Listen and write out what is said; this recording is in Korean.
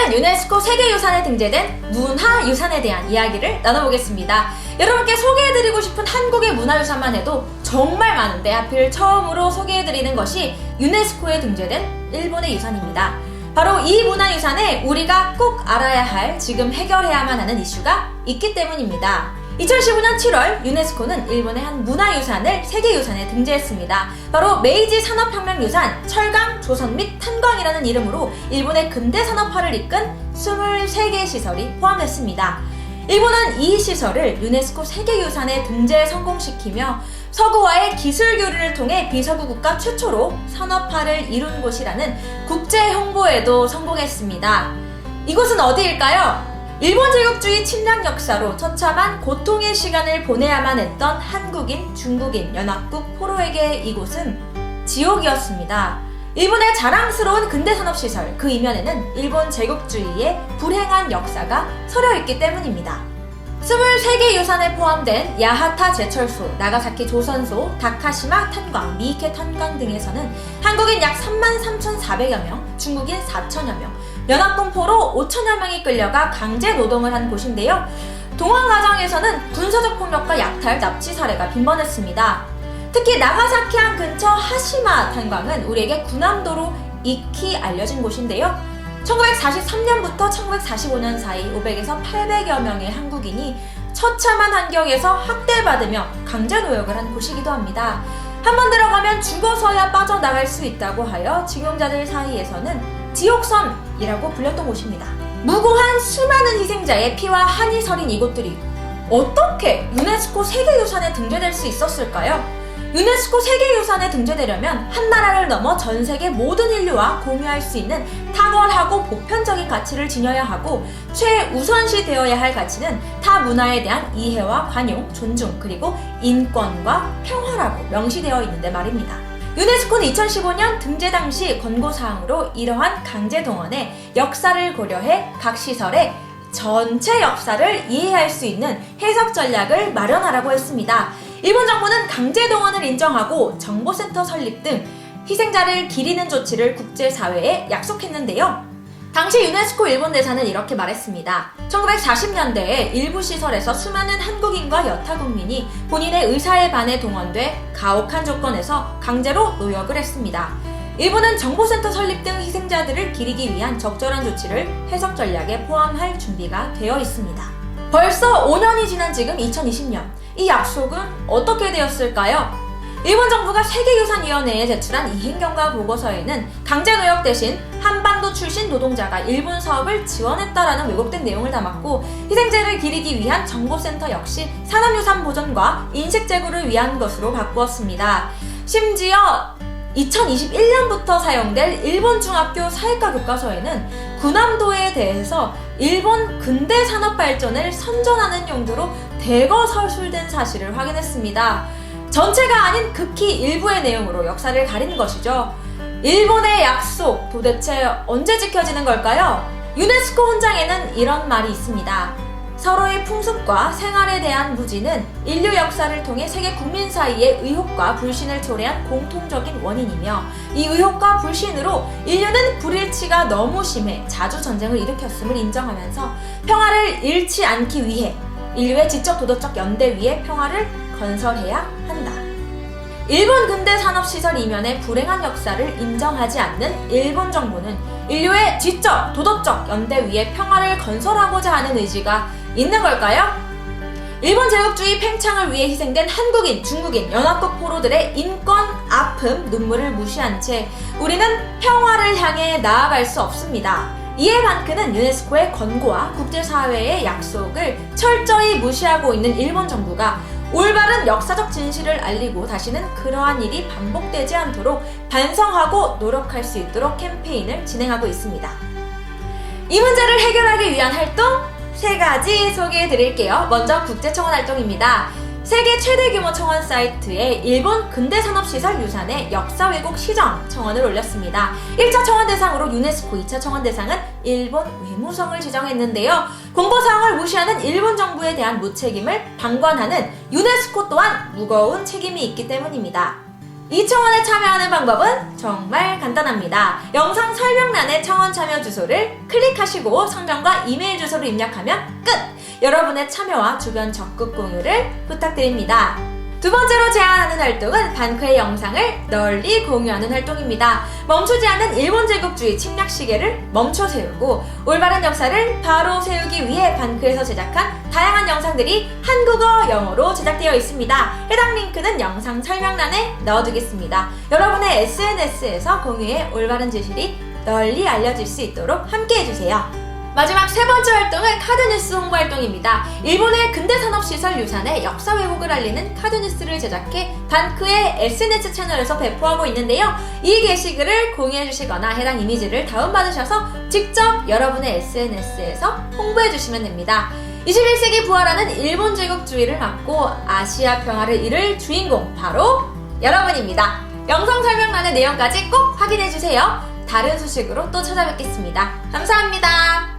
오늘은 유네스코 세계유산에 등재된 문화유산에 대한 이야기를 나눠보겠습니다. 여러분께 소개해드리고 싶은 한국의 문화유산만 해도 정말 많은데 하필 처음으로 소개해드리는 것이 유네스코에 등재된 일본의 유산입니다. 바로 이 문화유산에 우리가 꼭 알아야 할, 지금 해결해야만 하는 이슈가 있기 때문입니다. 2015년 7월 유네스코는 일본의 한 문화유산을 세계유산에 등재했습니다. 바로 메이지 산업혁명유산, 철강, 조선 및 탄광이라는 이름으로 일본의 근대산업화를 이끈 23개 시설이 포함됐습니다. 일본은 이 시설을 유네스코 세계유산에 등재 성공시키며 서구와의 기술 교류를 통해 비서구 국가 최초로 산업화를 이룬 곳이라는 국제 홍보에도 성공했습니다. 이곳은 어디일까요? 일본 제국주의 침략 역사로 처참한 고통의 시간을 보내야만 했던 한국인, 중국인, 연합국 포로에게 이곳은 지옥이었습니다. 일본의 자랑스러운 근대산업시설, 그 이면에는 일본 제국주의의 불행한 역사가 서려있기 때문입니다. 23개 유산에 포함된 야하타 제철소, 나가사키 조선소, 다카시마 탄광, 미케 탄광 등에서는 한국인 약 33,400여 명, 중국인 4,000여 명, 연합군 포로 5,000여 명이 끌려가 강제 노동을 한 곳인데요. 동원 과정에서는 군사적 폭력과 약탈, 납치 사례가 빈번했습니다. 특히 나가사키항 근처 하시마 탄광은 우리에게 군함도로 익히 알려진 곳인데요. 1943년부터 1945년 사이 500에서 800여 명의 한국인이 처참한 환경에서 학대받으며 강제노역을 한 곳이기도 합니다. 한번 들어가면 죽어서야 빠져나갈 수 있다고 하여 징용자들 사이에서는 지옥섬이라고 불렸던 곳입니다. 무고한 수많은 희생자의 피와 한이 서린 이곳들이 어떻게 유네스코 세계유산에 등재될 수 있었을까요? 유네스코 세계유산에 등재되려면 한 나라를 넘어 전 세계 모든 인류와 공유할 수 있는 탁월하고 보편적인 가치를 지녀야 하고, 최우선시 되어야 할 가치는 타 문화에 대한 이해와 관용, 존중, 그리고 인권과 평화라고 명시되어 있는데 말입니다. 유네스코는 2015년 등재 당시 권고사항으로 이러한 강제동원의 역사를 고려해 각 시설의 전체 역사를 이해할 수 있는 해석 전략을 마련하라고 했습니다. 일본 정부는 강제동원을 인정하고 정보센터 설립 등 희생자를 기리는 조치를 국제사회에 약속했는데요. 당시 유네스코 일본 대사는 이렇게 말했습니다. 1940년대에 일부 시설에서 수많은 한국인과 여타 국민이 본인의 의사에 반해 동원돼 가혹한 조건에서 강제로 노역을 했습니다. 일본은 정보센터 설립 등 희생자들을 기리기 위한 적절한 조치를 해석 전략에 포함할 준비가 되어 있습니다. 벌써 5년이 지난 지금 2020년, 이 약속은 어떻게 되었을까요? 일본 정부가 세계유산위원회에 제출한 이행경과 보고서에는 강제노역 대신 한반도 출신 노동자가 일본 사업을 지원했다라는 왜곡된 내용을 담았고, 희생자를 기리기 위한 정보센터 역시 산업유산 보존과 인식제고를 위한 것으로 바꾸었습니다. 심지어 2021년부터 사용될 일본 중학교 사회과 교과서에는 군함도에 대해서 일본 근대 산업 발전을 선전하는 용도로 대거 서술된 사실을 확인했습니다. 전체가 아닌 극히 일부의 내용으로 역사를 가린 것이죠. 일본의 약속, 도대체 언제 지켜지는 걸까요? 유네스코 훈장에는 이런 말이 있습니다. 서로의 풍습과 생활에 대한 무지는 인류 역사를 통해 세계 국민 사이의 의혹과 불신을 초래한 공통적인 원인이며, 이 의혹과 불신으로 인류는 불일치가 너무 심해 자주 전쟁을 일으켰음을 인정하면서 평화를 잃지 않기 위해 인류의 지적 도덕적 연대 위에 평화를 건설해야 한다. 일본 근대 산업시설 이면의 불행한 역사를 인정하지 않는 일본 정부는 인류의 지적 도덕적 연대 위에 평화를 건설하고자 하는 의지가 있는 걸까요? 일본 제국주의 팽창을 위해 희생된 한국인, 중국인, 연합국 포로들의 인권, 아픔, 눈물을 무시한 채 우리는 평화를 향해 나아갈 수 없습니다. 이에 반크는 유네스코의 권고와 국제사회의 약속을 철저히 무시하고 있는 일본 정부가 올바른 역사적 진실을 알리고 다시는 그러한 일이 반복되지 않도록 반성하고 노력할 수 있도록 캠페인을 진행하고 있습니다. 이 문제를 해결하기 위한 활동 3가지 소개해 드릴게요. 먼저 국제청원 활동입니다. 세계 최대 규모 청원 사이트에 일본 근대산업시설 유산의 역사 왜곡 시정 청원을 올렸습니다. 1차 청원 대상으로 유네스코, 2차 청원 대상은 일본 외무성을 지정했는데요. 공보사항을 무시하는 일본 정부에 대한 무책임을 방관하는 유네스코 또한 무거운 책임이 있기 때문입니다. 이 청원에 참여하는 방법은 정말 간단합니다. 영상 설명란에 청원 참여 주소를 클릭하시고 성명과 이메일 주소를 입력하면 끝! 여러분의 참여와 주변 적극 공유를 부탁드립니다. 두 번째로 제안하는 활동은 반크의 영상을 널리 공유하는 활동입니다. 멈추지 않는 일본 제국주의 침략 시계를 멈춰 세우고 올바른 역사를 바로 세우기 위해 반크에서 제작한 다양한 영상들이 한국어, 영어로 제작되어 있습니다. 해당 링크는 영상 설명란에 넣어두겠습니다. 여러분의 SNS에서 공유해 올바른 진실이 널리 알려질 수 있도록 함께 해주세요. 마지막 세 번째 활동은 카드뉴스 홍보 활동입니다. 일본의 근대산업시설 유산의 역사 왜곡을 알리는 카드뉴스를 제작해 반크의 SNS 채널에서 배포하고 있는데요. 이 게시글을 공유해주시거나 해당 이미지를 다운받으셔서 직접 여러분의 SNS에서 홍보해주시면 됩니다. 21세기 부활하는 일본 제국주의를 막고 아시아 평화를 이룰 주인공 바로 여러분입니다. 영상 설명란의 내용까지 꼭 확인해주세요. 다른 소식으로 또 찾아뵙겠습니다. 감사합니다.